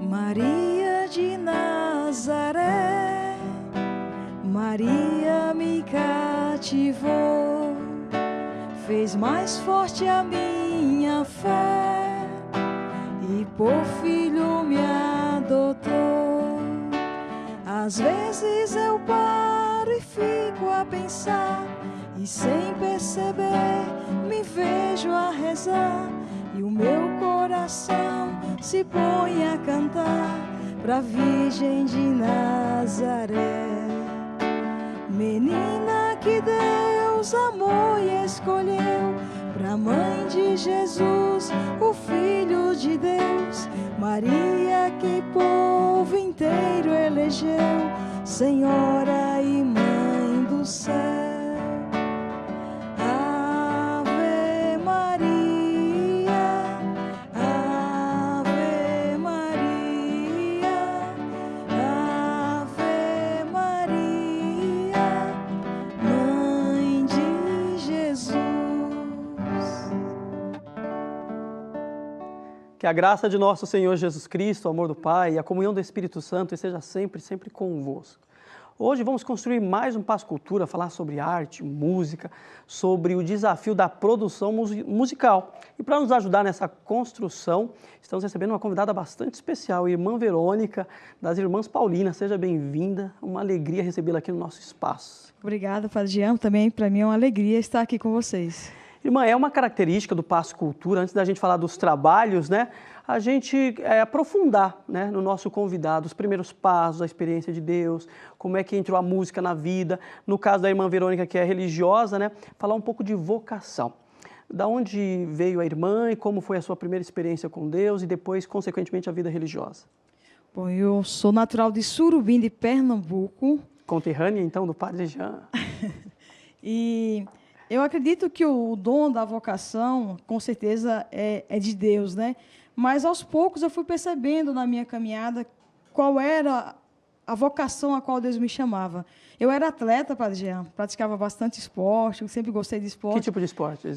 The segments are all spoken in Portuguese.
Maria de Nazaré, Maria me cativou, fez mais forte a minha fé e por filho me adotou. Às vezes eu paro e fico a pensar, e sem perceber me vejo a rezar, e o meu coração se põe a cantar pra Virgem de Nazaré. Menina que Deus amou e escolheu, pra mãe de Jesus, o Filho de Deus. Maria que povo inteiro elegeu, Senhora e Mãe do céu. Ave Maria, Ave Maria, Ave Maria, Mãe de Jesus. Que a graça de nosso Senhor Jesus Cristo, o amor do Pai e a comunhão do Espírito Santo esteja sempre, sempre convosco. Hoje vamos construir mais um Passo Cultura, falar sobre arte, música, sobre o desafio da produção musical. E para nos ajudar nessa construção, estamos recebendo uma convidada bastante especial, a irmã Verônica, das Irmãs Paulinas. Seja bem-vinda, uma alegria recebê-la aqui no nosso espaço. Obrigada, Padre Jean. Também para mim é uma alegria estar aqui com vocês. Irmã, é uma característica do Passo Cultura, antes da gente falar dos trabalhos, né, a gente aprofundar, né, no nosso convidado os primeiros passos, a experiência de Deus, como é que entrou a música na vida. No caso da irmã Verônica, que é religiosa, né, falar um pouco de vocação. Da onde veio a irmã e como foi a sua primeira experiência com Deus e depois, consequentemente, a vida religiosa? Bom, eu sou natural de Surubim, de Pernambuco. Conterrânea, então, do Padre Jean. E eu acredito que o dom da vocação, com certeza, é de Deus, né? Mas, aos poucos, eu fui percebendo na minha caminhada qual era a vocação a qual Deus me chamava. Eu era atleta, Padre Jean, praticava bastante esporte, eu sempre gostei de esporte. Que tipo de esporte?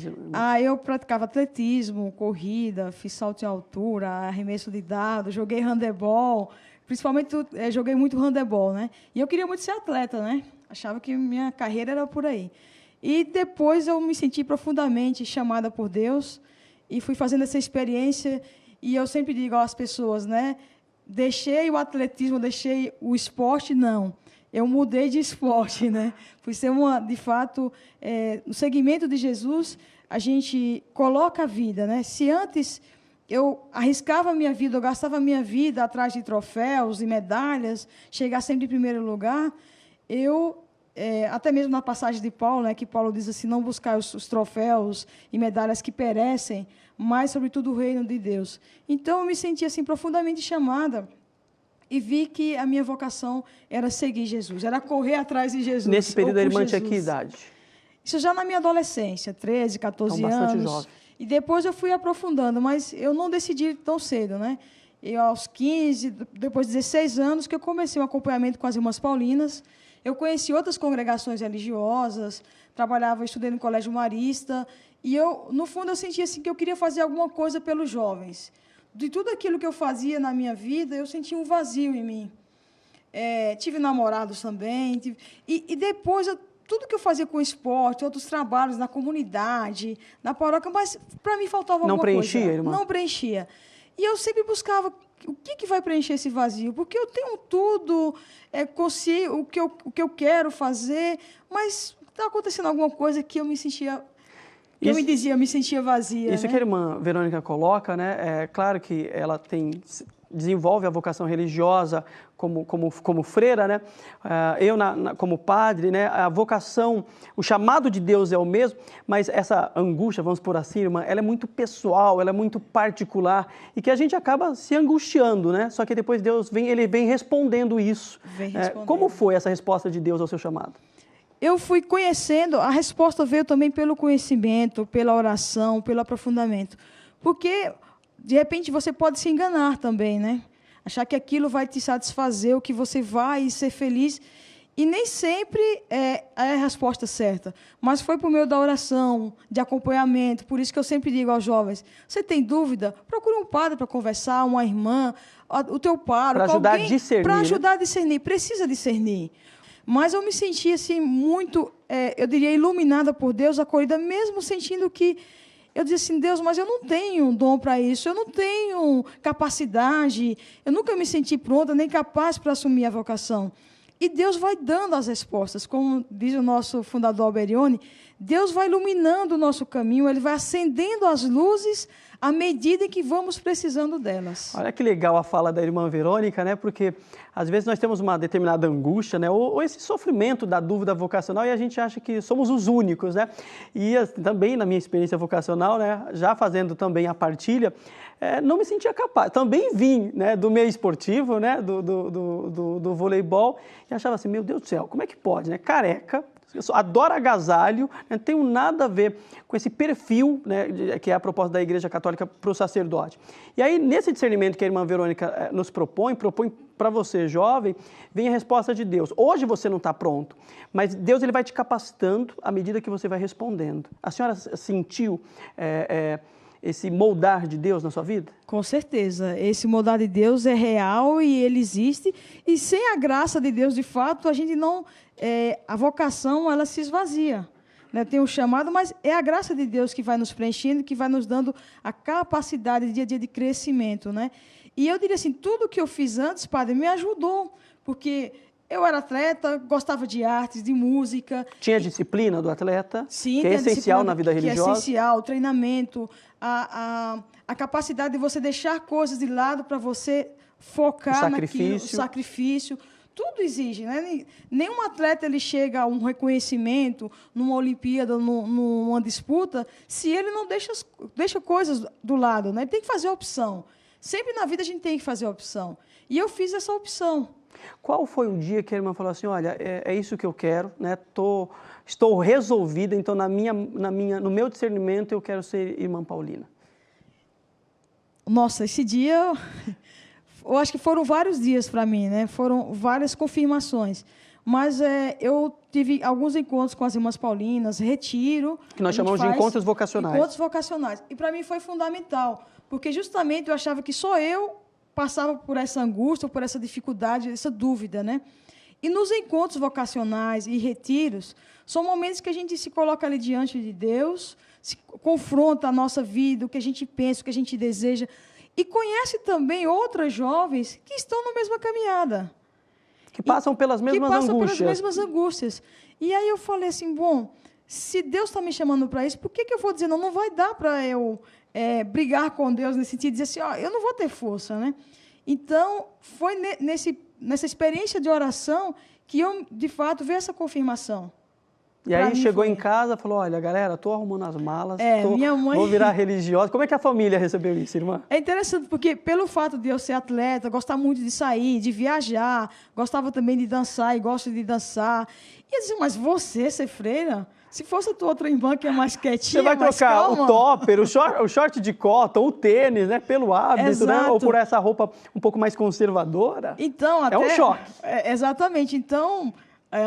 Eu praticava atletismo, corrida, fiz salto em altura, arremesso de dardo, joguei handebol, principalmente joguei muito handebol, né? E eu queria muito ser atleta, né? Achava que minha carreira era por aí. E depois eu me senti profundamente chamada por Deus e fui fazendo essa experiência. E eu sempre digo às pessoas, né? Deixei o atletismo, deixei o esporte, não. Eu mudei de esporte, né? Fui ser de fato, no segmento de Jesus, a gente coloca a vida, né? Se antes eu arriscava a minha vida, eu gastava a minha vida atrás de troféus e medalhas, chegar sempre em primeiro lugar, até mesmo na passagem de Paulo, né, que Paulo diz assim, não buscar os troféus e medalhas que perecem, mas, sobretudo, o reino de Deus. Então, eu me senti assim, profundamente chamada e vi que a minha vocação era seguir Jesus, era correr atrás de Jesus. Nesse período, a irmã tinha que idade? Isso já na minha adolescência, 13, 14 então, anos. Bastante jovem. E depois eu fui aprofundando, mas eu não decidi tão cedo, né? Eu, aos 15, depois de 16 anos, que eu comecei um acompanhamento com as Irmãs Paulinas. Eu conheci outras congregações religiosas, estudei no Colégio Marista, e no fundo, eu sentia assim, que eu queria fazer alguma coisa pelos jovens. De tudo aquilo que eu fazia na minha vida, eu sentia um vazio em mim. Tive namorados também, e depois, tudo que eu fazia com esporte, outros trabalhos na comunidade, na paróquia, mas para mim faltava alguma coisa. Não preenchia, irmã? Não preenchia. E eu sempre buscava o que vai preencher esse vazio, porque eu tenho tudo, consigo, o que eu quero fazer, mas está acontecendo alguma coisa que eu me sentia... Eu me sentia vazia. Isso, né? Que a irmã Verônica coloca, né? É claro que ela desenvolve a vocação religiosa como freira, né? Eu como padre, né? A vocação, o chamado de Deus é o mesmo, mas essa angústia, vamos por assim, irmã, ela é muito pessoal, ela é muito particular e que a gente acaba se angustiando, né? Só que depois Deus ele vem respondendo isso. Como foi essa resposta de Deus ao seu chamado? Eu fui conhecendo, a resposta veio também pelo conhecimento, pela oração, pelo aprofundamento. Porque, de repente, você pode se enganar também, né? Achar que aquilo vai te satisfazer, o que você vai ser feliz. E nem sempre é a resposta certa, mas foi por meio da oração, de acompanhamento. Por isso que eu sempre digo aos jovens, você tem dúvida? Procure um padre para conversar, uma irmã, o teu pároco, para ajudar alguém, a discernir. Para ajudar a discernir, precisa discernir. Mas eu me senti assim, muito, eu diria, iluminada por Deus, acolhida, mesmo sentindo que eu dizia assim, Deus, mas eu não tenho dom para isso, eu não tenho capacidade, eu nunca me senti pronta, nem capaz para assumir a vocação. E Deus vai dando as respostas, como diz o nosso fundador Alberione, Deus vai iluminando o nosso caminho, Ele vai acendendo as luzes à medida em que vamos precisando delas. Olha que legal a fala da irmã Verônica, né? Porque às vezes nós temos uma determinada angústia, né? Ou esse sofrimento da dúvida vocacional e a gente acha que somos os únicos, né? E também na minha experiência vocacional, né? Já fazendo também a partilha, não me sentia capaz. Também vim, né, do meio esportivo, né, do voleibol, e achava assim, meu Deus do céu, como é que pode, né? Careca, eu adoro agasalho, não tenho nada a ver com esse perfil, né, que é a proposta da Igreja Católica para o sacerdote. E aí, nesse discernimento que a irmã Verônica nos propõe para você, jovem, vem a resposta de Deus. Hoje você não está pronto, mas Deus ele vai te capacitando à medida que você vai respondendo. A senhora sentiu esse moldar de Deus na sua vida? Com certeza. Esse moldar de Deus é real e ele existe. E sem a graça de Deus, de fato, a gente não... a vocação, ela se esvazia. Né? Tem um chamado, mas é a graça de Deus que vai nos preenchendo, que vai nos dando a capacidade dia a dia de crescimento. Né? E eu diria assim, tudo que eu fiz antes, padre, me ajudou. Porque... eu era atleta, gostava de artes, de música. Tinha a disciplina do atleta, sim, que é essencial na vida religiosa. Que é essencial, o treinamento, a capacidade de você deixar coisas de lado para você focar naquilo, o sacrifício. Tudo exige, né? Nenhum atleta ele chega a um reconhecimento numa Olimpíada, numa disputa, se ele não deixa coisas do lado, né? Ele tem que fazer a opção. Sempre na vida a gente tem que fazer a opção. E eu fiz essa opção. Qual foi o dia que a irmã falou assim, olha, é isso que eu quero, né? Estou resolvida, então no meu discernimento eu quero ser irmã Paulina? Nossa, esse dia, eu acho que foram vários dias para mim, né? Foram várias confirmações. Mas eu tive alguns encontros com as irmãs Paulinas, retiro. Que nós chamamos de encontros vocacionais. Encontros vocacionais. E para mim foi fundamental, porque justamente eu achava que só eu passava por essa angústia, por essa dificuldade, essa dúvida, né? E nos encontros vocacionais e retiros, são momentos que a gente se coloca ali diante de Deus, se confronta a nossa vida, o que a gente pensa, o que a gente deseja, e conhece também outras jovens que estão na mesma caminhada. Que passam pelas mesmas angústias. Pelas mesmas angústias. E aí eu falei assim, bom, se Deus está me chamando para isso, por que eu vou dizer, não vai dar para eu brigar com Deus nesse sentido, dizer assim, eu não vou ter força, né? Então, foi nessa experiência de oração que eu, de fato, vi essa confirmação. E aí chegou em casa e falou, olha, galera, estou arrumando as malas, minha mãe... vou virar religiosa. Como é que a família recebeu isso, irmã? É interessante, porque pelo fato de eu ser atleta, gostar muito de sair, de viajar, gostava também de dançar e gosto de dançar. E eu disse, mas você ser freira? Se fosse a tua outra irmã que é mais quietinha, você vai trocar calma. O topper, o short de cotton, o tênis, né, pelo hábito, né, ou por essa roupa um pouco mais conservadora. Então, é um choque. Exatamente. Então,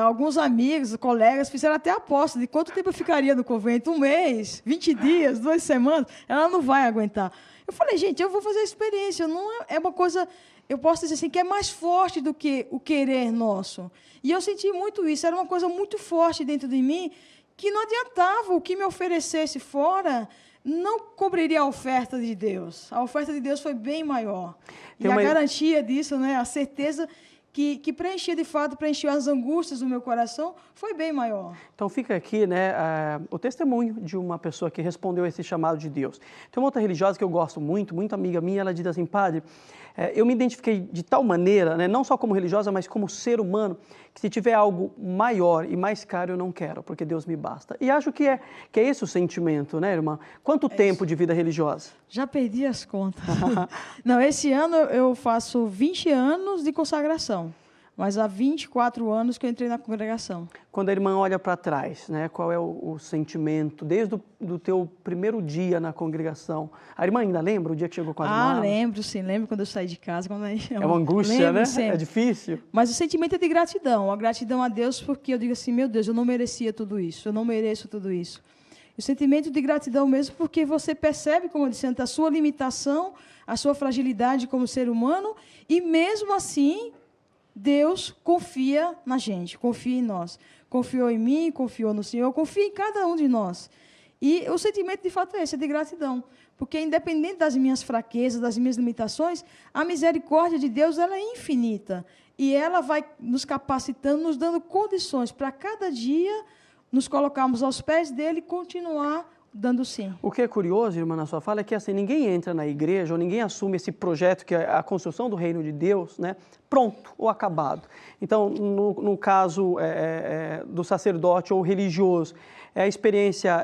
alguns amigos, colegas, fizeram até aposta de quanto tempo eu ficaria no convento. 1 mês, 20 dias, 2 semanas. Ela não vai aguentar. Eu falei, gente, eu vou fazer a experiência. Não é uma coisa, eu posso dizer assim, que é mais forte do que o querer nosso. E eu senti muito isso. Era uma coisa muito forte dentro de mim, que não adiantava o que me oferecesse fora, não cobriria a oferta de Deus. A oferta de Deus foi bem maior. E a garantia disso, né, a certeza que preenchia, de fato, preencheu as angústias do meu coração, foi bem maior. Então fica aqui, né, o testemunho de uma pessoa que respondeu a esse chamado de Deus. Tem uma outra religiosa que eu gosto muito amiga minha, ela diz assim, padre, eu me identifiquei de tal maneira, né, não só como religiosa, mas como ser humano, que se tiver algo maior e mais caro, eu não quero, porque Deus me basta. E acho que é esse o sentimento, né, irmã? Quanto tempo de vida religiosa? Já perdi as contas. Não, esse ano eu faço 20 anos de consagração. mas há 24 anos que eu entrei na congregação. Quando a irmã olha para trás, né, qual é o sentimento, desde do teu primeiro dia na congregação? A irmã ainda lembra o dia que chegou com as malas? Lembro, sim. Lembro quando eu saí de casa. É uma angústia, né? Sempre. É difícil. Mas o sentimento é de gratidão. A gratidão a Deus, porque eu digo assim, meu Deus, eu não merecia tudo isso. Eu não mereço tudo isso. O sentimento de gratidão mesmo, porque você percebe, como eu disse antes, a sua limitação, a sua fragilidade como ser humano, e mesmo assim, Deus confia na gente, confia em nós. Confiou em mim, confiou no Senhor, confia em cada um de nós. E o sentimento, de fato, é esse, é de gratidão. Porque, independente das minhas fraquezas, das minhas limitações, a misericórdia de Deus ela é infinita. E ela vai nos capacitando, nos dando condições para cada dia nos colocarmos aos pés dele e continuar dando sim. O que é curioso, irmã, na sua fala, é que assim, ninguém entra na igreja ou ninguém assume esse projeto que é a construção do reino de Deus, né, pronto ou acabado. Então, no caso do sacerdote ou religioso, é a experiência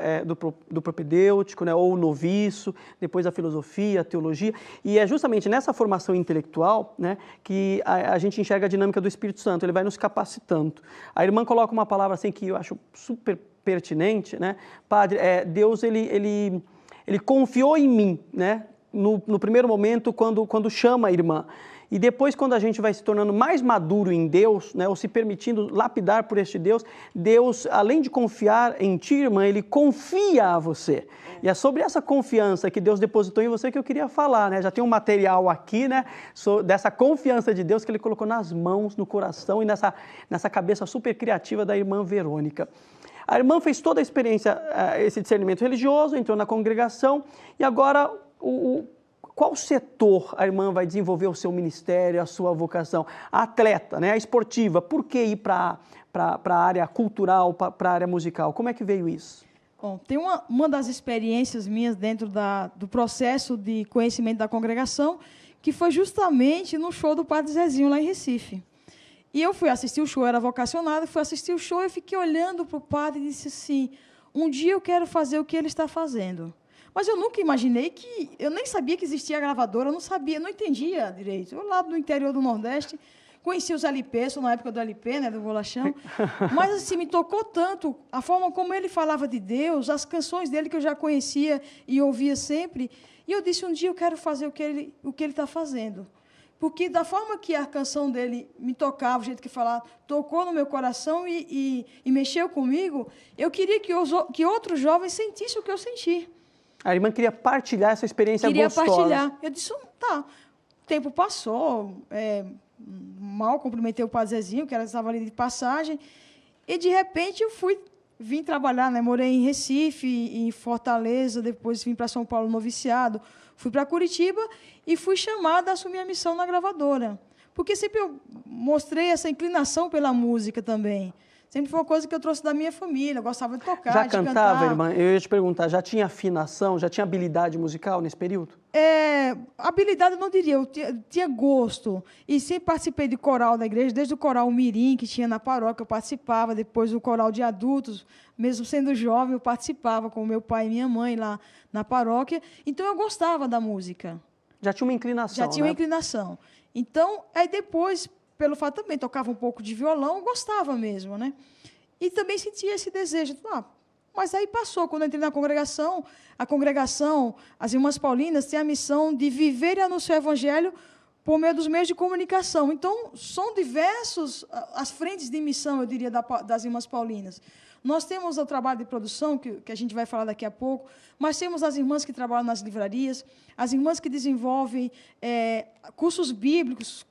do propedêutico, né, ou o noviço, depois a filosofia, a teologia, e é justamente nessa formação intelectual, né, que a gente enxerga a dinâmica do Espírito Santo, ele vai nos capacitando. A irmã coloca uma palavra assim que eu acho super pertinente, né? Padre, Deus ele confiou em mim, né? No primeiro momento, quando chama a irmã. E depois, quando a gente vai se tornando mais maduro em Deus, né, ou se permitindo lapidar por este Deus, Deus, além de confiar em ti, irmã, Ele confia a você. E é sobre essa confiança que Deus depositou em você que eu queria falar, né? Já tem um material aqui, né, dessa confiança de Deus que Ele colocou nas mãos, no coração e nessa cabeça super criativa da irmã Verônica. A irmã fez toda a experiência, esse discernimento religioso, entrou na congregação e agora qual setor a irmã vai desenvolver o seu ministério, a sua vocação? A atleta, né? A esportiva, por que ir para a área cultural, para a área musical? Como é que veio isso? Bom, tem uma das experiências minhas dentro do processo de conhecimento da congregação, que foi justamente no show do Padre Zezinho, lá em Recife. E eu fui assistir o show, era vocacionada, fui assistir o show e fiquei olhando para o padre e disse assim, um dia eu quero fazer o que ele está fazendo. Mas eu nunca imaginei eu nem sabia que existia gravadora, eu não sabia, não entendia direito. Eu lá do interior do Nordeste, conheci os LP, sou na época do LP, né, do Bolachão, mas assim, me tocou tanto a forma como ele falava de Deus, as canções dele que eu já conhecia e ouvia sempre, e eu disse, um dia eu quero fazer o que ele está fazendo. Porque da forma que a canção dele me tocava, o jeito que falava, tocou no meu coração e mexeu comigo, eu queria que outros jovens sentissem o que eu senti. A irmã queria partilhar essa experiência gostosa. Queria partilhar. Eu disse, tá, o tempo passou, mal cumprimentei o Padre Zezinho, que estava ali de passagem, e, de repente, vim trabalhar, né? Morei em Recife, em Fortaleza, depois vim para São Paulo, noviciado, fui para Curitiba e fui chamada a assumir a missão na gravadora. Porque sempre eu mostrei essa inclinação pela música também. Sempre foi uma coisa que eu trouxe da minha família, eu gostava de tocar, já de cantava, cantar. Irmã? Eu ia te perguntar, já tinha afinação, já tinha habilidade musical nesse período? Habilidade eu não diria, eu tinha gosto. E sempre participei de coral da igreja, desde o coral Mirim, que tinha na paróquia, eu participava, depois do coral de adultos, mesmo sendo jovem, eu participava com meu pai e minha mãe lá na paróquia. Então, eu gostava da música. Já tinha uma inclinação, Já tinha uma inclinação. Então, aí depois, pelo fato também, tocava um pouco de violão, eu gostava mesmo, né? E também sentia esse desejo. Mas aí passou, quando eu entrei na congregação, a congregação, as Irmãs Paulinas, tem a missão de viver e anunciar o Evangelho por meio dos meios de comunicação. Então, são diversos as frentes de missão, eu diria, das Irmãs Paulinas. Nós temos o trabalho de produção, que a gente vai falar daqui a pouco, mas temos as irmãs que trabalham nas livrarias, as irmãs que desenvolvem cursos bíblicos,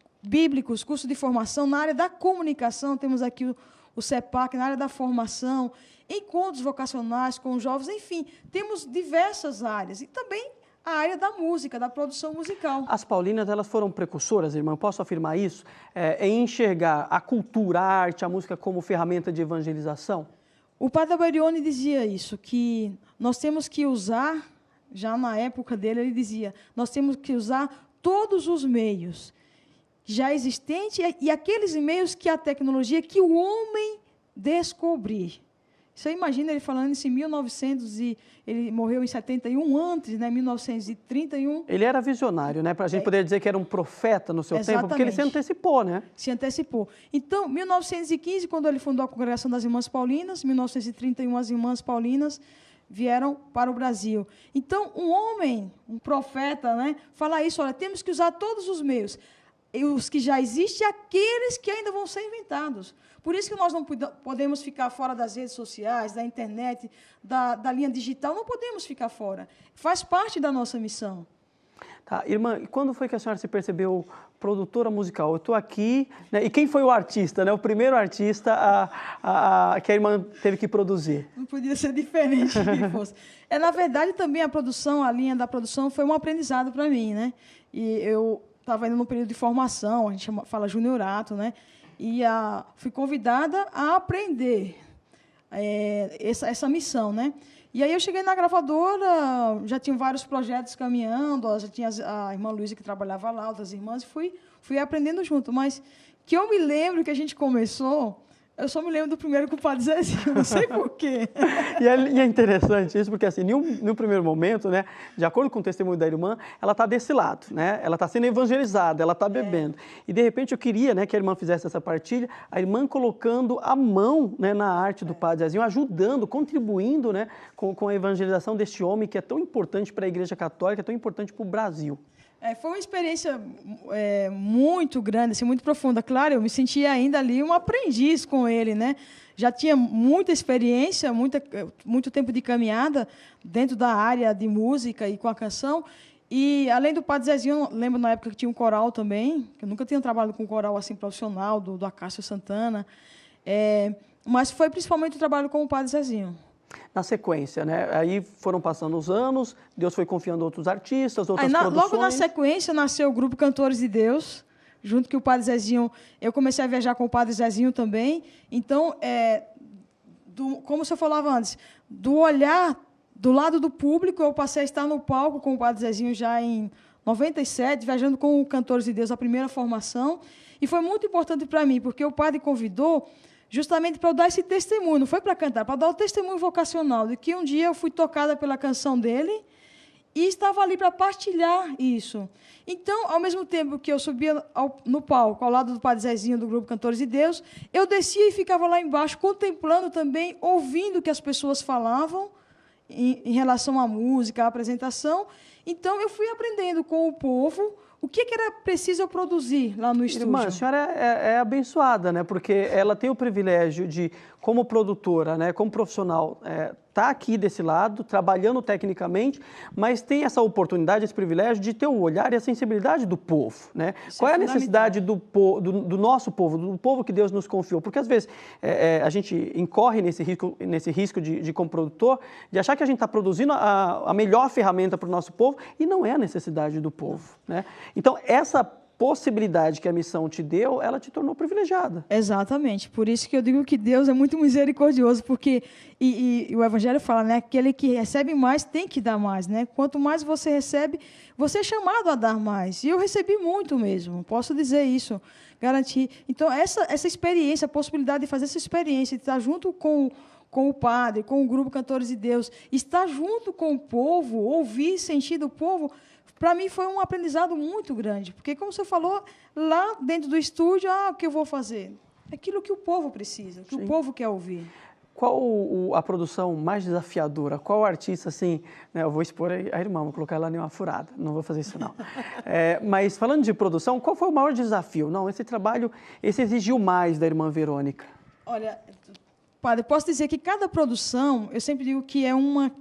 cursos de formação. Na área da comunicação, temos aqui o CEPAC, na área da formação, encontros vocacionais com os jovens, enfim, temos diversas áreas. E também a área da música, da produção musical. As paulinas, elas foram precursoras, irmã, posso afirmar isso? Em enxergar a cultura, a arte, a música como ferramenta de evangelização? O Padre Alberione dizia isso, que nós temos que usar, já na época dele, ele dizia, nós temos que usar todos os meios já existentes e aqueles meios que a tecnologia, que o homem descobrir. Você imagina ele falando isso em 1900 e ele morreu em 71 antes, né? 1931. Ele era visionário, né? Para a gente poder dizer que era um profeta no seu tempo, porque ele se antecipou, né? Se antecipou. Então, 1915, quando ele fundou a Congregação das Irmãs Paulinas, 1931 as Irmãs Paulinas vieram para o Brasil. Então, um homem, um profeta, né? Fala isso, olha, temos que usar todos os meios. Os que já existem e aqueles que ainda vão ser inventados. Por isso que nós não podemos ficar fora das redes sociais, da internet, da linha digital, não podemos ficar fora. Faz parte da nossa missão. Tá, irmã, e quando foi que a senhora se percebeu produtora musical? Eu estou aqui, né, e quem foi o artista, né, o primeiro artista que a irmã teve que produzir? Não podia ser diferente que fosse. Na verdade, também a produção, a linha da produção, foi um aprendizado para mim, né? E eu estava indo num período de formação, a gente fala juniorato, né? E fui convidada a aprender essa missão, né? E aí eu cheguei na gravadora, já tinha vários projetos caminhando, já tinha a irmã Luísa que trabalhava lá, outras irmãs, e fui aprendendo junto. Mas que eu me lembro que a gente começou, eu só me lembro do primeiro com o Padre Zezinho, não sei porquê. E é interessante isso, porque assim, no primeiro momento, né, de acordo com o testemunho da irmã, ela está desse lado, né? Ela está sendo evangelizada, ela está bebendo. E, de repente, eu queria, né, que a irmã fizesse essa partilha, a irmã colocando a mão, né, na arte do Padre Zezinho, ajudando, contribuindo, né, com a evangelização deste homem que é tão importante para a Igreja Católica, é tão importante para o Brasil. Foi uma experiência muito grande, assim, muito profunda. Claro, eu me sentia ainda ali um aprendiz com ele, né? Já tinha muita experiência, muito tempo de caminhada dentro da área de música e com a canção. E, além do Padre Zezinho, lembro na época que tinha um coral também, que eu nunca tinha trabalhado com um coral assim profissional, do Acácio Santana. Mas foi principalmente o trabalho com o Padre Zezinho. Na sequência, né? Aí foram passando os anos, Deus foi confiando outros artistas, outras produções. Logo na sequência nasceu o grupo Cantores de Deus, junto com o Padre Zezinho. Eu comecei a viajar com o Padre Zezinho também. Então, como você falava antes, do olhar do lado do público, eu passei a estar no palco com o Padre Zezinho já em 97, viajando com o Cantores de Deus, a primeira formação. E foi muito importante para mim, porque o padre convidou justamente para eu dar esse testemunho, não foi para cantar, para dar o testemunho vocacional, de que um dia eu fui tocada pela canção dele e estava ali para partilhar isso. Então, ao mesmo tempo que eu subia no palco, ao lado do Padre Zezinho, do grupo Cantores de Deus, eu descia e ficava lá embaixo, contemplando também, ouvindo o que as pessoas falavam em relação à música, à apresentação. Então, eu fui aprendendo com o povo o que era preciso eu produzir lá no estúdio. Irmã, a senhora é abençoada, né? Porque ela tem o privilégio de, como produtora, né, como profissional, tá aqui desse lado, trabalhando tecnicamente, mas tem essa oportunidade, esse privilégio de ter o olhar e a sensibilidade do povo, né? Qual é a necessidade do nosso povo, do povo que Deus nos confiou? Porque, às vezes, a gente incorre nesse risco de, como produtor, de achar que a gente está produzindo a melhor ferramenta para o nosso povo, e não é a necessidade do povo, né? Então, essa possibilidade que a missão te deu, ela te tornou privilegiada. Exatamente. Por isso que eu digo que Deus é muito misericordioso, porque e o Evangelho fala, né, aquele que recebe mais tem que dar mais, né? Quanto mais você recebe, você é chamado a dar mais. E eu recebi muito mesmo, posso dizer isso, garantir. Então, essa experiência, a possibilidade de fazer essa experiência, de estar junto com o padre, com o grupo Cantores de Deus, estar junto com o povo, ouvir, sentir do povo, para mim foi um aprendizado muito grande, porque, como você falou, lá dentro do estúdio, o que eu vou fazer? Aquilo que o povo precisa, que o povo quer ouvir. Qual a produção mais desafiadora? Qual artista, assim, né, eu vou expor a irmã, vou colocar ela em uma furada, não vou fazer isso não. Mas falando de produção, qual foi o maior desafio? Não, esse trabalho, esse exigiu mais da irmã Verônica. Olha, padre, posso dizer que cada produção, eu sempre digo que é uma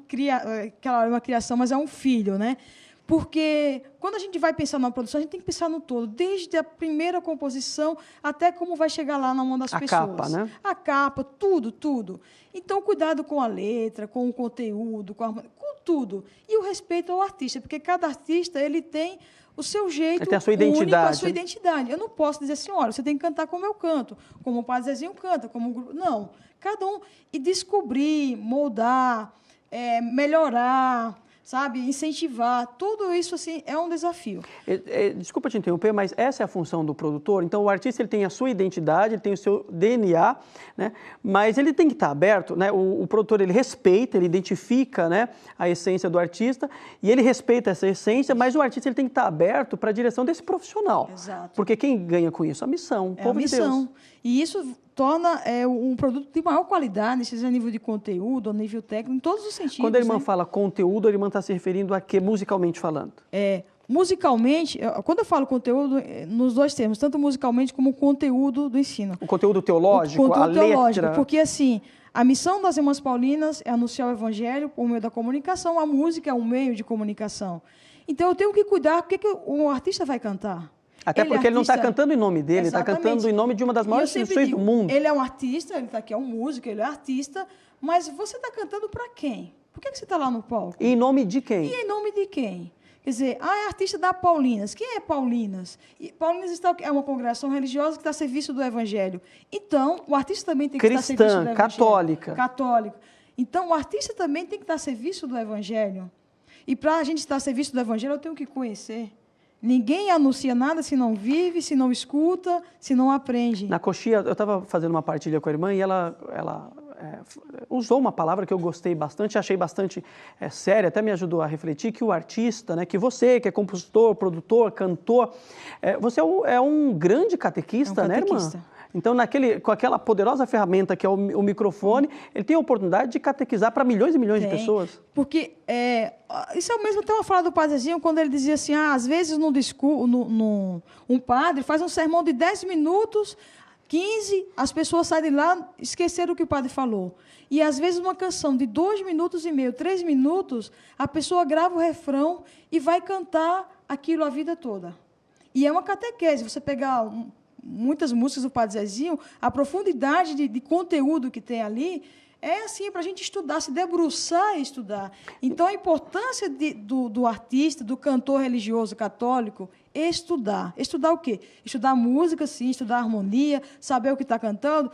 criação, mas é um filho, né? Porque quando a gente vai pensar numa produção, a gente tem que pensar no todo, desde a primeira composição até como vai chegar lá na mão das pessoas. A capa, né? A capa, tudo. Então, cuidado com a letra, com o conteúdo, com tudo. E o respeito ao artista, porque cada artista ele tem o seu jeito ele tem a sua identidade, único, a sua identidade. Eu não posso dizer assim, olha, você tem que cantar como eu canto, como o Padre Zezinho canta, como o grupo... Não, cada um. E descobrir, moldar, melhorar, sabe? Incentivar. Tudo isso, assim, é um desafio. Desculpa te interromper, mas essa é a função do produtor. Então, o artista ele tem a sua identidade, ele tem o seu DNA, né? Mas ele tem que estar aberto, né? O produtor, ele respeita, ele identifica, né, a essência do artista e ele respeita essa essência, mas o artista ele tem que estar aberto para a direção desse profissional. Exato. Porque quem ganha com isso? A missão, o povo de Deus. É a missão. E isso torna um produto de maior qualidade, seja a nível de conteúdo, a nível técnico, em todos os sentidos. Quando a irmã né? fala conteúdo, a irmã está se referindo a quê, musicalmente falando? Musicalmente, quando eu falo conteúdo, nos dois termos, tanto musicalmente como o conteúdo do ensino. O conteúdo teológico, o conteúdo a teológico, letra? Porque, assim, a missão das Irmãs Paulinas é anunciar o evangelho por meio da comunicação, a música é um meio de comunicação. Então, eu tenho que cuidar, porque que o artista vai cantar? Até porque ele não está cantando em nome dele, ele está cantando em nome de uma das maiores instituições do mundo. Ele é um artista, ele está aqui, é um músico, ele é artista, mas você está cantando para quem? Por que você está lá no palco? E em nome de quem? E em nome de quem? Quer dizer, é artista da Paulinas. Quem é Paulinas? E Paulinas é uma congregação religiosa que está a serviço do Evangelho. Então, o artista também tem que estar a serviço do Evangelho. Católica. Católico. Então, o artista também tem que estar a serviço do Evangelho. E para a gente estar a serviço do Evangelho, eu tenho que conhecer. Ninguém anuncia nada se não vive, se não escuta, se não aprende. Na coxia, eu estava fazendo uma partilha com a irmã e ela usou uma palavra que eu gostei bastante, achei bastante séria, até me ajudou a refletir, que o artista, né, que você, que é compositor, produtor, cantor, você é um grande catequista, né, irmã? Então, com aquela poderosa ferramenta que é o microfone, ele tem a oportunidade de catequizar para milhões e milhões de pessoas. Porque isso é o mesmo, tem uma fala do Padre Zezinho, quando ele dizia assim, às vezes um padre faz um sermão de 10 minutos, 15, as pessoas saem de lá, esqueceram o que o padre falou. E, às vezes, uma canção de 2 minutos e meio, 3 minutos, a pessoa grava o refrão e vai cantar aquilo a vida toda. E é uma catequese. Você pegar muitas músicas do Padre Zezinho, a profundidade de conteúdo que tem ali, é assim, para a gente estudar, se debruçar e estudar. Então, a importância do artista, do cantor religioso católico, é estudar. Estudar o quê? Estudar música, sim, estudar harmonia, saber o que está cantando.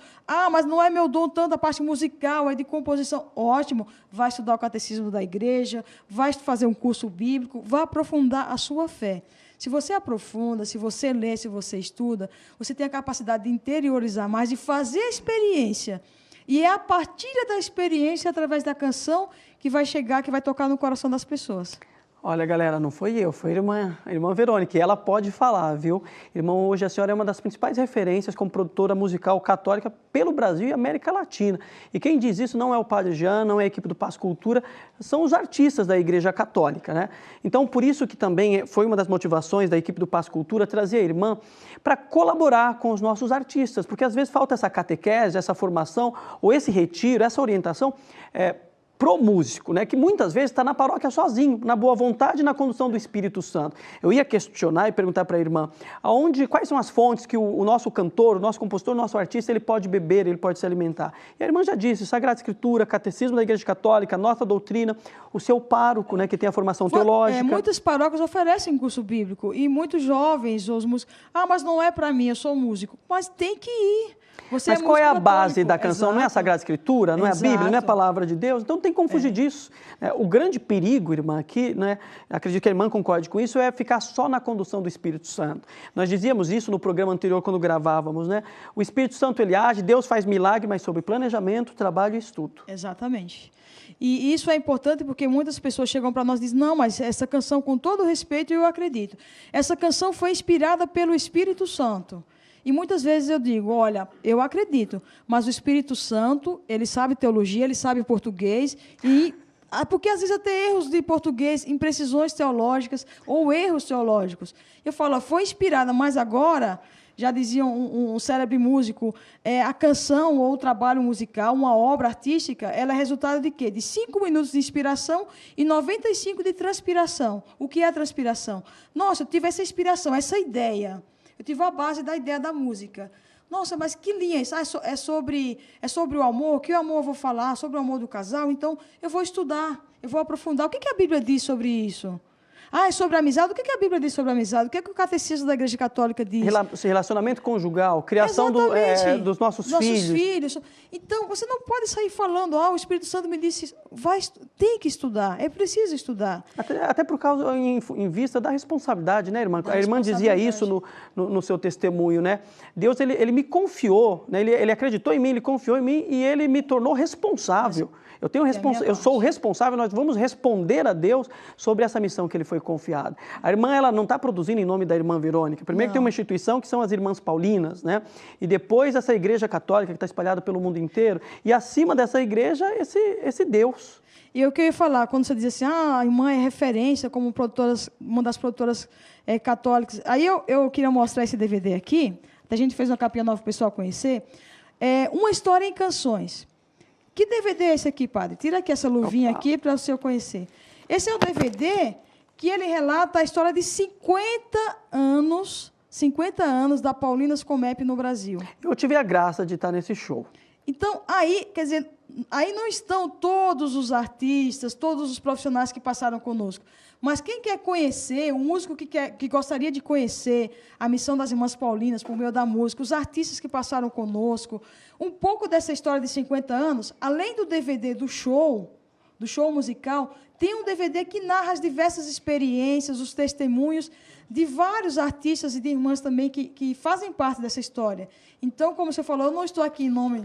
Mas não é meu dom tanto a parte musical, é de composição. Ótimo, vai estudar o catecismo da igreja, vai fazer um curso bíblico, vai aprofundar a sua fé. Se você aprofunda, se você lê, se você estuda, você tem a capacidade de interiorizar mais, de fazer a experiência. E é a partir da experiência, através da canção, que vai chegar, que vai tocar no coração das pessoas. Olha, galera, não foi eu, foi a irmã Verônica, e ela pode falar, viu? Irmão, hoje a senhora é uma das principais referências como produtora musical católica pelo Brasil e América Latina. E quem diz isso não é o Padre Jean, não é a equipe do Paz Cultura, são os artistas da Igreja Católica, né? Então, por isso que também foi uma das motivações da equipe do Paz Cultura trazer a irmã para colaborar com os nossos artistas, porque às vezes falta essa catequese, essa formação, ou esse retiro, essa orientação, pro músico, né, que muitas vezes está na paróquia sozinho, na boa vontade e na condução do Espírito Santo. Eu ia questionar e perguntar para a irmã, quais são as fontes que o nosso cantor, o nosso compositor, o nosso artista, ele pode beber, ele pode se alimentar. E a irmã já disse, Sagrada Escritura, Catecismo da Igreja Católica, nossa doutrina, o seu pároco, né, que tem a formação teológica. Muitas paróquias oferecem curso bíblico e muitos jovens, os músicos, mas não é para mim, eu sou músico. Mas tem que ir. Mas qual é a base da canção? Exato. Não é a Sagrada Escritura, não é a Bíblia, não é a palavra de Deus? Então não tem como fugir disso. O grande perigo, irmã, aqui, né, acredito que a irmã concorde com isso, é ficar só na condução do Espírito Santo. Nós dizíamos isso no programa anterior, quando gravávamos, né? O Espírito Santo, ele age, Deus faz milagre, mas sobre planejamento, trabalho e estudo. Exatamente. E isso é importante porque muitas pessoas chegam para nós e dizem, não, mas essa canção, com todo respeito, eu acredito. Essa canção foi inspirada pelo Espírito Santo. E muitas vezes eu digo, olha, eu acredito, mas o Espírito Santo, ele sabe teologia, ele sabe português, porque às vezes até erros de português, imprecisões teológicas ou erros teológicos. Eu falo, foi inspirada, mas agora, já dizia um célebre músico, a canção ou o trabalho musical, uma obra artística, ela é resultado de quê? De 5 minutos de inspiração e 95 de transpiração. O que é a transpiração? Nossa, eu tive essa inspiração, essa ideia. Eu tive a base da ideia da música. Nossa, mas que linha é isso? É sobre o amor? Que amor eu vou falar? Sobre o amor do casal? Então, eu vou estudar, eu vou aprofundar. O que a Bíblia diz sobre isso? Ah, é sobre amizade? O que a Bíblia diz sobre amizade? O que o Catecismo da Igreja Católica diz? Relacionamento conjugal, criação dos nossos filhos. Então, você não pode sair falando, o Espírito Santo me disse, tem que estudar, é preciso estudar. Até por causa, em vista da responsabilidade, né, irmã? A irmã dizia isso no seu testemunho, né? Deus, ele me confiou, né? Ele acreditou em mim, ele confiou em mim e ele me tornou responsável. Eu sou o responsável, nós vamos responder a Deus sobre essa missão que ele foi confiado. A irmã, ela não está produzindo em nome da irmã Verônica. Primeiro que tem uma instituição que são as Irmãs Paulinas, né? E depois essa igreja católica que está espalhada pelo mundo inteiro. E acima dessa igreja, esse Deus. E o que eu ia falar, quando você diz assim, a irmã é referência como uma das produtoras católicas. Aí eu queria mostrar esse DVD aqui, a gente fez uma capinha nova para o pessoal conhecer. Uma história em canções. Que DVD é esse aqui, padre? Tira aqui essa luvinha aqui para o senhor conhecer. Esse é o DVD que ele relata a história de 50 anos da Paulinas Comep no Brasil. Eu tive a graça de estar nesse show. Então, quer dizer, aí não estão todos os artistas, todos os profissionais que passaram conosco. Mas quem quer conhecer, o músico que gostaria de conhecer a missão das Irmãs Paulinas por meio da música, os artistas que passaram conosco, um pouco dessa história de 50 anos, além do DVD do show musical, tem um DVD que narra as diversas experiências, os testemunhos de vários artistas e de irmãs também que fazem parte dessa história. Então, como você falou, eu não estou aqui em nome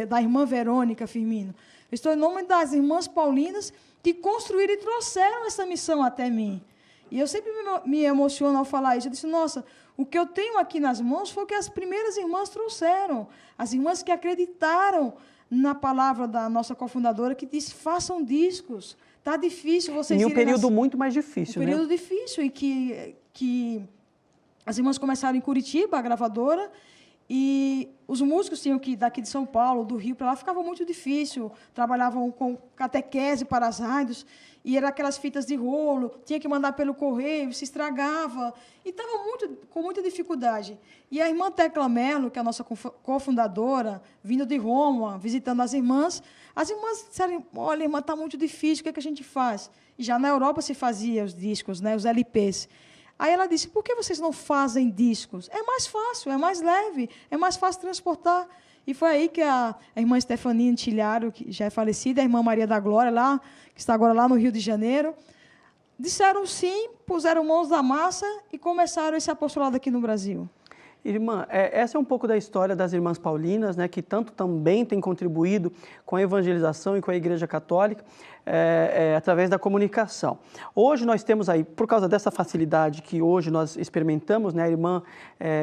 da irmã Verônica Firmino, eu estou em nome das Irmãs Paulinas que construíram e trouxeram essa missão até mim. E eu sempre me emociono ao falar isso. Eu disse, nossa, o que eu tenho aqui nas mãos foi o que as primeiras irmãs trouxeram. As irmãs que acreditaram na palavra da nossa cofundadora, que disse, façam discos. Está difícil vocês irem... Em um período muito mais difícil, né? Um período difícil, em que as irmãs começaram em Curitiba, a gravadora, e os músicos tinham que ir daqui de São Paulo, do Rio para lá, ficava muito difícil. Trabalhavam com catequese para as rádios, e eram aquelas fitas de rolo, tinha que mandar pelo correio, se estragava, e estava com muita dificuldade. E a irmã Tecla Mello, que é a nossa cofundadora, vindo de Roma, visitando as irmãs disseram, olha, irmã, está muito difícil, o que é que a gente faz? E já na Europa se fazia os discos, né, os LPs. Aí ela disse, por que vocês não fazem discos? É mais fácil, é mais leve, é mais fácil transportar. E foi aí que a irmã Stefanine Tilharo, que já é falecida, a irmã Maria da Glória, que está agora lá no Rio de Janeiro, disseram sim, puseram mãos na massa e começaram esse apostolado aqui no Brasil. Irmã, essa é um pouco da história das Irmãs Paulinas, né, que tanto também tem contribuído com a evangelização e com a Igreja Católica através da comunicação. Hoje nós temos aí, por causa dessa facilidade que hoje nós experimentamos, né, a irmã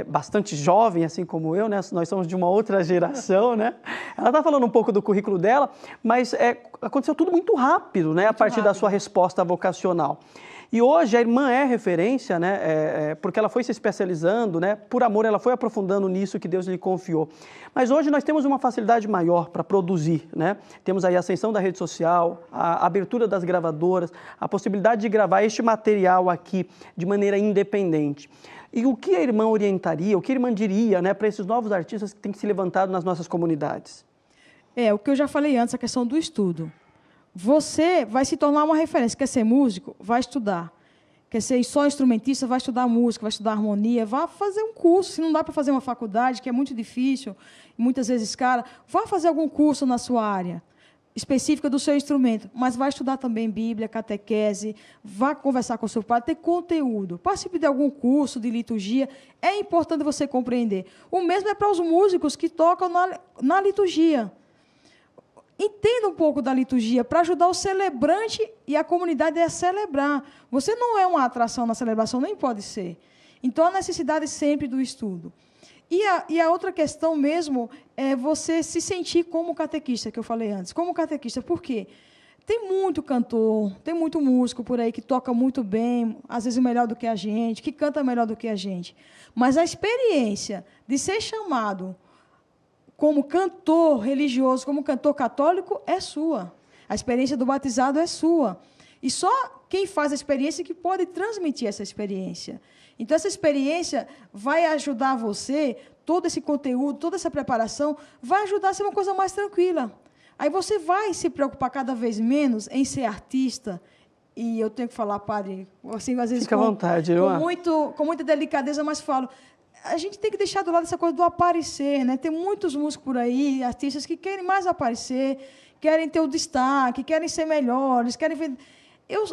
bastante jovem, assim como eu, né, nós somos de uma outra geração, né? Ela está falando um pouco do currículo dela, mas aconteceu tudo muito rápido, né, a partir da sua resposta vocacional. E hoje a irmã é referência, né, porque ela foi se especializando, né, por amor ela foi aprofundando nisso que Deus lhe confiou. Mas hoje nós temos uma facilidade maior para produzir, né? Temos aí a ascensão da rede social, a abertura das gravadoras, a possibilidade de gravar este material aqui de maneira independente. E o que a irmã orientaria, o que a irmã diria, né, para esses novos artistas que têm que se levantado nas nossas comunidades? O que eu já falei antes, a questão do estudo. Você vai se tornar uma referência. Quer ser músico? Vai estudar. Quer ser só instrumentista? Vai estudar música, vai estudar harmonia, vá fazer um curso. Se não dá para fazer uma faculdade, que é muito difícil, muitas vezes cara, vá fazer algum curso na sua área específica do seu instrumento, mas vai estudar também Bíblia, catequese, vá conversar com o seu pai, ter conteúdo. Participe de algum curso de liturgia, é importante você compreender. O mesmo é para os músicos que tocam na liturgia. Entenda um pouco da liturgia para ajudar o celebrante e a comunidade a celebrar. Você não é uma atração na celebração, nem pode ser. Então, a necessidade sempre do estudo. E a outra questão mesmo é você se sentir como catequista, que eu falei antes. Como catequista, por quê? Tem muito cantor, tem muito músico por aí que toca muito bem, às vezes melhor do que a gente, que canta melhor do que a gente. Mas a experiência de ser chamado como cantor religioso, como cantor católico, é sua. A experiência do batizado é sua. E só quem faz a experiência que pode transmitir essa experiência. Então, essa experiência vai ajudar você, todo esse conteúdo, toda essa preparação, vai ajudar a ser uma coisa mais tranquila. Aí você vai se preocupar cada vez menos em ser artista, e eu tenho que falar, padre, assim, às vezes Fica à vontade, irmã. com muita delicadeza, mas falo, a gente tem que deixar do lado essa coisa do aparecer, né? Tem muitos músicos por aí, artistas que querem mais aparecer, querem ter o destaque, querem ser melhores, querem ver...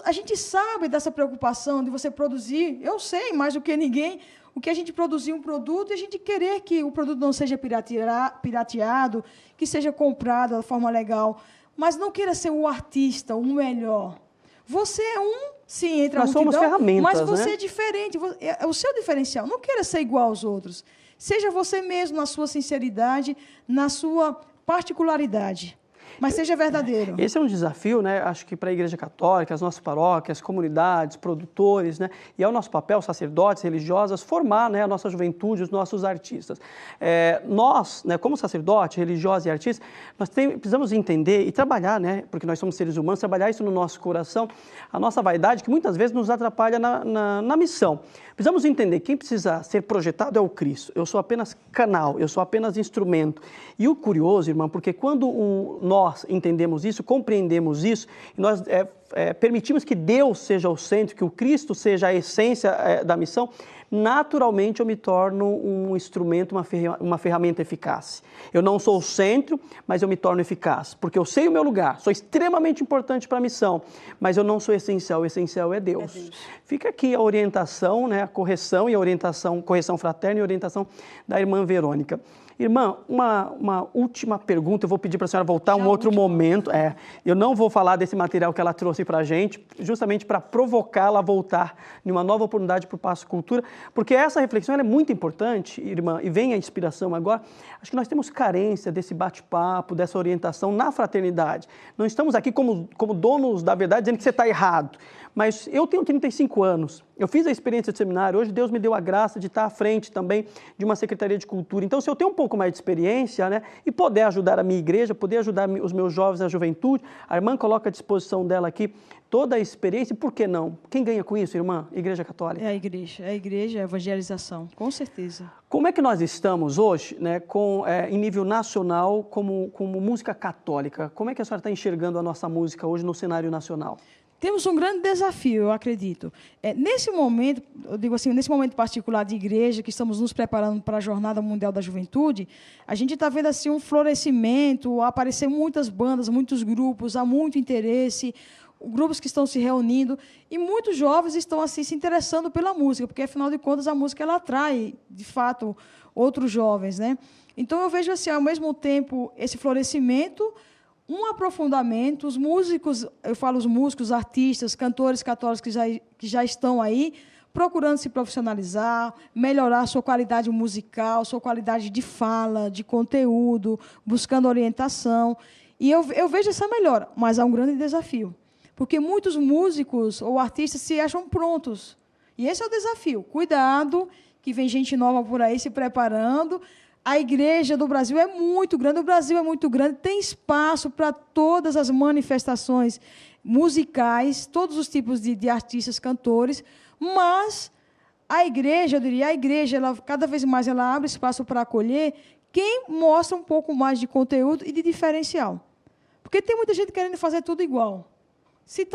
A gente sabe dessa preocupação de você produzir, eu sei mais do que ninguém, o que a gente produzir um produto e a gente querer que o produto não seja pirateado, que seja comprado da forma legal, mas não queira ser o artista, o melhor. Você é sim, entre a multidão, somos ferramentas, mas você né? é diferente, é o seu diferencial. Não queira ser igual aos outros. Seja você mesmo na sua sinceridade, na sua particularidade. Mas seja verdadeiro. Esse é um desafio, né? Acho que para a Igreja Católica, as nossas paróquias, comunidades, produtores, né? E é o nosso papel, sacerdotes, religiosas, formar, né, a nossa juventude, os nossos artistas. Nós, né, como sacerdote, religiosos e artistas, nós precisamos entender e trabalhar, né? Porque nós somos seres humanos, trabalhar isso no nosso coração, a nossa vaidade, que muitas vezes nos atrapalha na missão. Precisamos entender, quem precisa ser projetado é o Cristo. Eu sou apenas canal, eu sou apenas instrumento. E o curioso, irmão, porque quando nós entendemos isso, compreendemos isso, e nós permitimos que Deus seja o centro, que o Cristo seja a essência da missão, naturalmente eu me torno um instrumento, uma ferramenta eficaz. Eu não sou o centro, mas eu me torno eficaz, porque eu sei o meu lugar, sou extremamente importante para a missão, mas eu não sou essencial, o essencial é Deus. Fica aqui a orientação, né, a correção e a orientação, correção fraterna e orientação da irmã Verônica. Irmã, uma última pergunta, eu vou pedir para a senhora voltar um outro momento. Eu não vou falar desse material que ela trouxe para a gente, justamente para provocá-la a voltar em uma nova oportunidade para o Passo Cultura, porque essa reflexão ela é muito importante, irmã, e vem a inspiração agora. Acho que nós temos carência desse bate-papo, dessa orientação na fraternidade. Não estamos aqui como donos da verdade, dizendo que você está errado. Mas eu tenho 35 anos, eu fiz a experiência de seminário, hoje Deus me deu a graça de estar à frente também de uma Secretaria de Cultura. Então, se eu tenho um pouco mais de experiência, né, e poder ajudar a minha igreja, poder ajudar os meus jovens, a juventude, a irmã coloca à disposição dela aqui toda a experiência, e por que não? Quem ganha com isso, irmã? Igreja Católica. É a igreja, a evangelização, com certeza. Como é que nós estamos hoje, né, em nível nacional, como música católica? Como é que a senhora está enxergando a nossa música hoje no cenário nacional? Temos um grande desafio, eu acredito. Nesse momento, eu digo assim, nesse momento particular de igreja, que estamos nos preparando para a Jornada Mundial da Juventude, a gente está vendo assim, um florescimento, aparecer muitas bandas, muitos grupos, há muito interesse, grupos que estão se reunindo, e muitos jovens estão assim, se interessando pela música, porque, afinal de contas, a música ela atrai, de fato, outros jovens, né? Então, eu vejo assim, ao mesmo tempo, esse florescimento, um aprofundamento, os músicos, eu falo os músicos, artistas, cantores católicos que já estão aí, procurando se profissionalizar, melhorar sua qualidade musical, sua qualidade de fala, de conteúdo, buscando orientação. E eu vejo essa melhora, mas há um grande desafio, porque muitos músicos ou artistas se acham prontos. E esse é o desafio. Cuidado, que vem gente nova por aí se preparando. A igreja do Brasil é muito grande, o Brasil é muito grande, tem espaço para todas as manifestações musicais, todos os tipos de artistas, cantores, mas a igreja, eu diria, ela, cada vez mais ela abre espaço para acolher quem mostra um pouco mais de conteúdo e de diferencial. Porque tem muita gente querendo fazer tudo igual. Se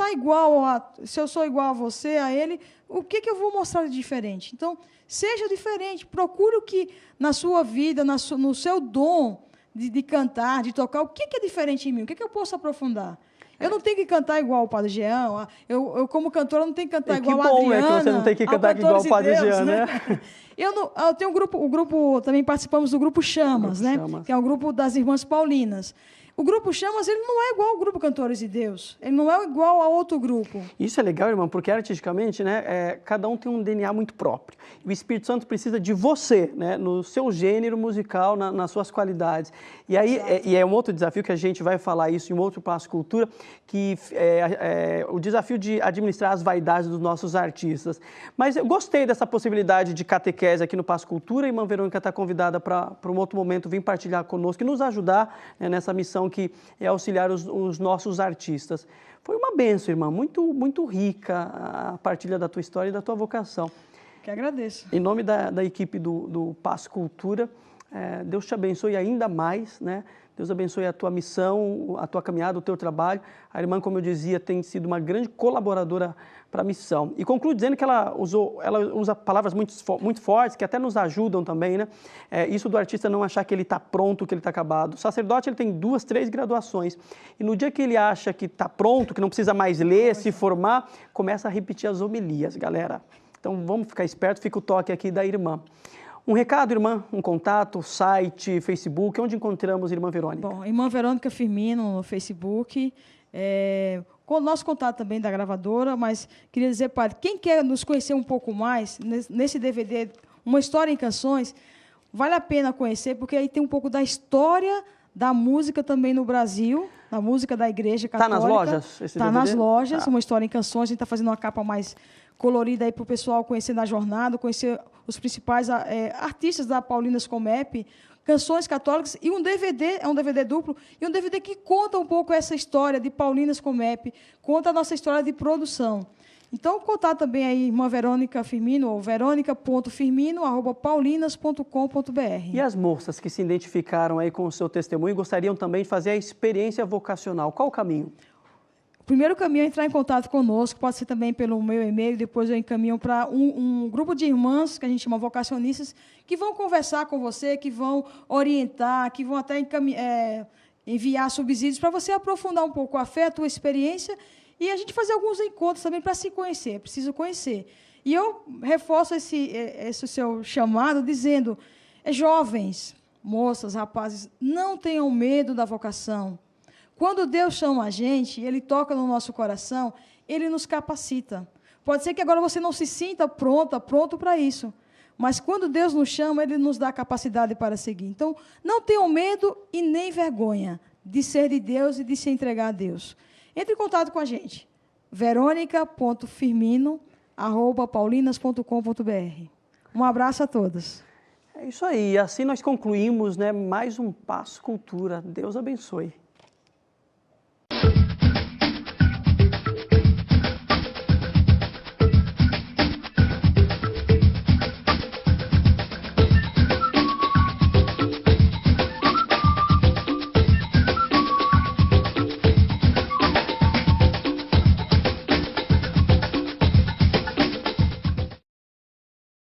se eu sou igual a você, a ele, o que eu vou mostrar de diferente? Então, seja diferente, procure o que na sua vida, no seu dom de cantar, de tocar, o que é diferente em mim, o que eu posso aprofundar. Eu não tenho que cantar igual o Padre Jean, eu como cantora, não tenho que cantar igual a Adriana. Que bom, né, que você não tem que cantar igual o Padre Jean, né? Eu tenho um grupo, também participamos do grupo Chamas, né? Que é um grupo das Irmãs Paulinas. O grupo Chamas, ele não é igual ao grupo Cantores de Deus. Ele não é igual a outro grupo. Isso é legal, irmão, porque artisticamente, né, cada um tem um DNA muito próprio. E o Espírito Santo precisa de você, né, no seu gênero musical, nas suas qualidades. E aí, é um outro desafio que a gente vai falar isso em um outro Passo Cultura, que é o desafio de administrar as vaidades dos nossos artistas. Mas eu gostei dessa possibilidade de catequese aqui no Passo Cultura. A irmã Verônica está convidada para um outro momento vir partilhar conosco e nos ajudar, né, nessa missão que é auxiliar os nossos artistas. Foi uma bênção, irmã, muito, muito rica a partilha da tua história e da tua vocação. Que agradeço. Em nome da equipe do Passo Cultura, Deus te abençoe ainda mais, né? Deus abençoe a tua missão, a tua caminhada, o teu trabalho. A irmã, como eu dizia, tem sido uma grande colaboradora para a missão. E concluo dizendo que ela usa palavras muito fortes, que até nos ajudam também, né? Isso do artista não achar que ele está pronto, que ele está acabado. O sacerdote, ele tem 2, 3 graduações. E no dia que ele acha que está pronto, que não precisa mais ler, se formar, começa a repetir as homilias, galera. Então, vamos ficar esperto, fica o toque aqui da irmã. Um recado, irmã, um contato, site, Facebook, onde encontramos a irmã Verônica? Bom, irmã Verônica Firmino no Facebook, com o nosso contato também da gravadora, mas queria dizer, padre, quem quer nos conhecer um pouco mais, nesse DVD, Uma História em Canções, vale a pena conhecer, porque aí tem um pouco da história da música também no Brasil, da música da Igreja Católica. Está nas lojas? Está nas lojas, Uma História em Canções, a gente está fazendo uma capa mais colorida aí para o pessoal conhecer na jornada, conhecer os principais artistas da Paulinas Comep, canções católicas, e um DVD, é um DVD duplo, e um DVD que conta um pouco essa história de Paulinas Comep, conta a nossa história de produção. Então, contar também aí, irmã Verônica Firmino, ou veronica.firmino@paulinas.com.br. E as moças que se identificaram aí com o seu testemunho e gostariam também de fazer a experiência vocacional, qual o caminho? O primeiro caminho é entrar em contato conosco, pode ser também pelo meu e-mail, depois eu encaminho para um grupo de irmãs, que a gente chama vocacionistas, que vão conversar com você, que vão orientar, que vão até enviar subsídios para você aprofundar um pouco a fé, a tua experiência, e a gente fazer alguns encontros também para se conhecer, é preciso conhecer. E eu reforço esse seu chamado dizendo, jovens, moças, rapazes, não tenham medo da vocação. Quando Deus chama a gente, Ele toca no nosso coração, Ele nos capacita. Pode ser que agora você não se sinta pronto para isso, mas quando Deus nos chama, Ele nos dá capacidade para seguir. Então, não tenham medo e nem vergonha de ser de Deus e de se entregar a Deus. Entre em contato com a gente, veronica.firmino@paulinas.com.br. Um abraço a todos. É isso aí, assim nós concluímos, né, mais um Passo Cultura. Deus abençoe.